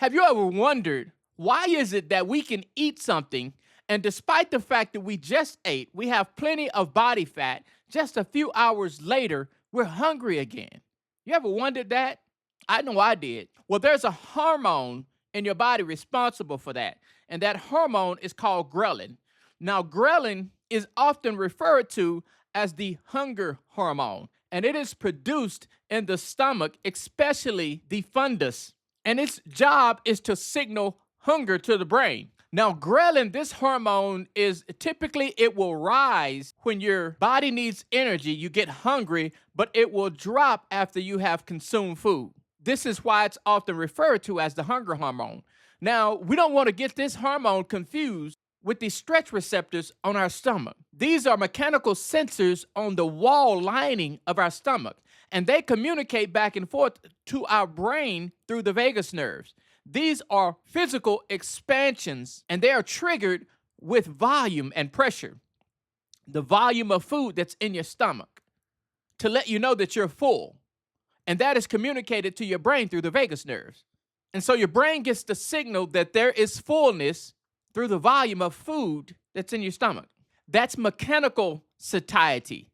Have you ever wondered why is it that we can eat something and despite the fact that we just ate, we have plenty of body fat, just a few hours later, we're hungry again? You ever wondered that? I know I did. Well, there's a hormone in your body responsible for that, and that hormone is called ghrelin. Now, ghrelin is often referred to as the hunger hormone, and it is produced in the stomach, especially the fundus, and its job is to signal hunger to the brain. Now, ghrelin, this hormone is typically it will rise when your body needs energy, you get hungry, but it will drop after you have consumed food. This is why it's often referred to as the hunger hormone. Now, we don't want to get this hormone confused with the stretch receptors on our stomach. These are mechanical sensors on the wall lining of our stomach, and they communicate back and forth to our brain through the vagus nerves. These are physical expansions, and they are triggered with volume and pressure, the volume of food that's in your stomach, to let you know that you're full. And that is communicated to your brain through the vagus nerves. And so your brain gets the signal that there is fullness through the volume of food that's in your stomach. That's mechanical satiety.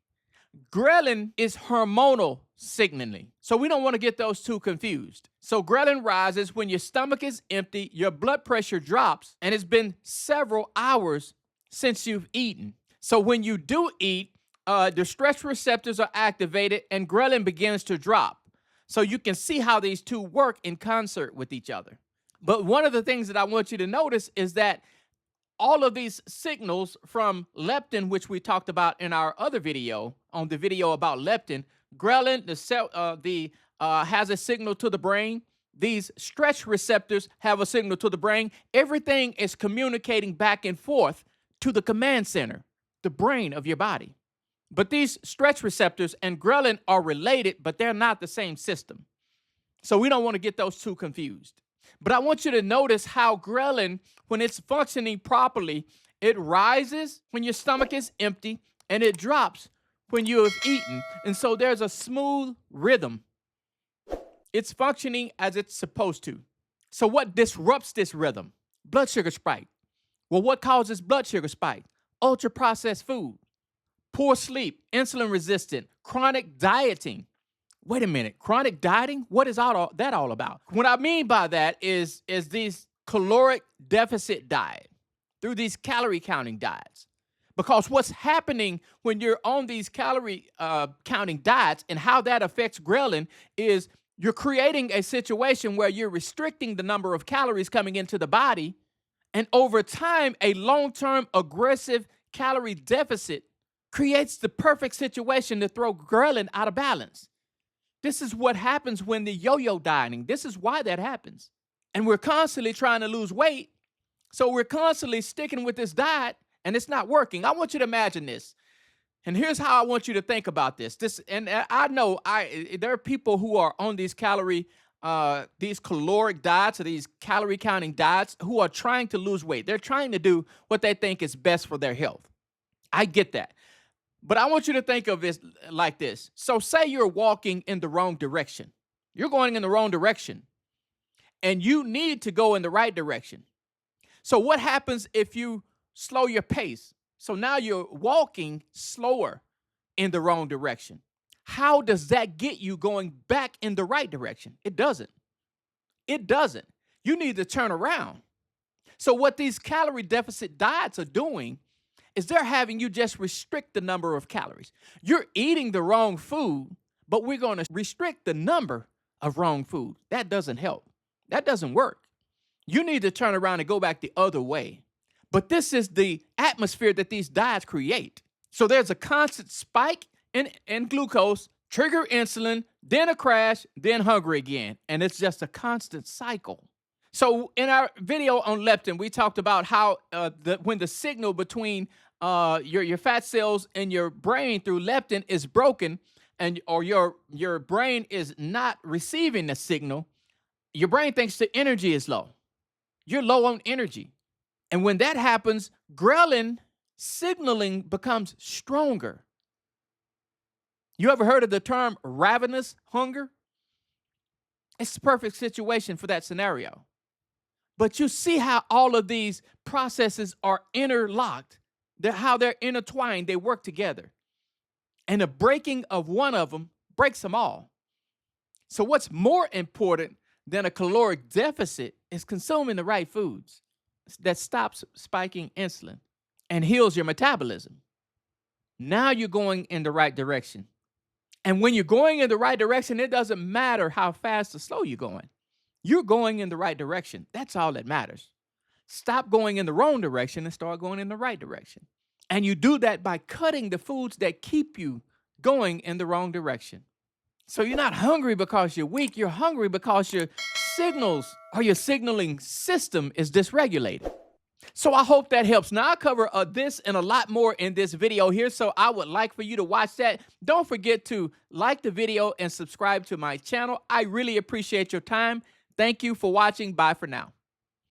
Ghrelin is hormonal signaling. So we don't want to get those two confused. So ghrelin rises when your stomach is empty, your blood pressure drops, and it's been several hours since you've eaten. So when you do eat, the stretch receptors are activated and ghrelin begins to drop. So you can see how these two work in concert with each other. But one of the things that I want you to notice is that all of these signals from leptin, which we talked about in our other video, on the video about leptin, ghrelin, has a signal to the brain. These stretch receptors have a signal to the brain. Everything is communicating back and forth to the command center, the brain of your body. But these stretch receptors and ghrelin are related, but they're not the same system. So we don't want to get those two confused. But I want you to notice how ghrelin, when it's functioning properly, it rises when your stomach is empty and it drops when you have eaten. And so there's a smooth rhythm. It's functioning as it's supposed to. So what disrupts this rhythm? Blood sugar spike. Well, what causes blood sugar spike? Ultra processed food, poor sleep, insulin resistant, chronic dieting. Wait a minute, chronic dieting? What is all that all about? What I mean by that is these caloric deficit diet, through these calorie counting diets. Because what's happening when you're on these calorie counting diets and how that affects ghrelin is you're creating a situation where you're restricting the number of calories coming into the body. And over time, a long-term aggressive calorie deficit creates the perfect situation to throw ghrelin out of balance. This is what happens when the yo-yo dieting. This is why that happens. And we're constantly trying to lose weight. So we're constantly sticking with this diet and it's not working. I want you to imagine this. And here's how I want you to think about this. And I know there are people who are on these caloric diets or these calorie counting diets who are trying to lose weight. They're trying to do what they think is best for their health. I get that. But I want you to think of it like this. So say you're walking in the wrong direction. You're going in the wrong direction and you need to go in the right direction. So what happens if you slow your pace? So now you're walking slower in the wrong direction. How does that get you going back in the right direction? It doesn't. It doesn't. You need to turn around. So what these calorie deficit diets are doing is they're having you just restrict the number of calories. You're eating the wrong food, but we're going to restrict the number of wrong food. That doesn't help. That doesn't work. You need to turn around and go back the other way. But this is the atmosphere that these diets create. So there's a constant spike in glucose, trigger insulin, then a crash, then hungry again. And it's just a constant cycle. So in our video on leptin, we talked about how when the signal between your fat cells in your brain through leptin is broken, or your brain is not receiving the signal, your brain thinks the energy is low. You're low on energy. And when that happens, ghrelin signaling becomes stronger. You ever heard of the term ravenous hunger? It's the perfect situation for that scenario. But you see how all of these processes are interlocked, how they're intertwined, they work together. And the breaking of one of them breaks them all. So what's more important than a caloric deficit is consuming the right foods that stops spiking insulin and heals your metabolism. Now you're going in the right direction. And when you're going in the right direction, it doesn't matter how fast or slow you're going. You're going in the right direction. That's all that matters. Stop going in the wrong direction and start going in the right direction. And you do that by cutting the foods that keep you going in the wrong direction. So you're not hungry because you're weak. You're hungry because your signals or your signaling system is dysregulated. So I hope that helps. Now, I'll cover this and a lot more in this video here, so I would like for you to watch that. Don't forget to like the video and subscribe to my channel. I really appreciate your time. Thank you for watching. Bye for now.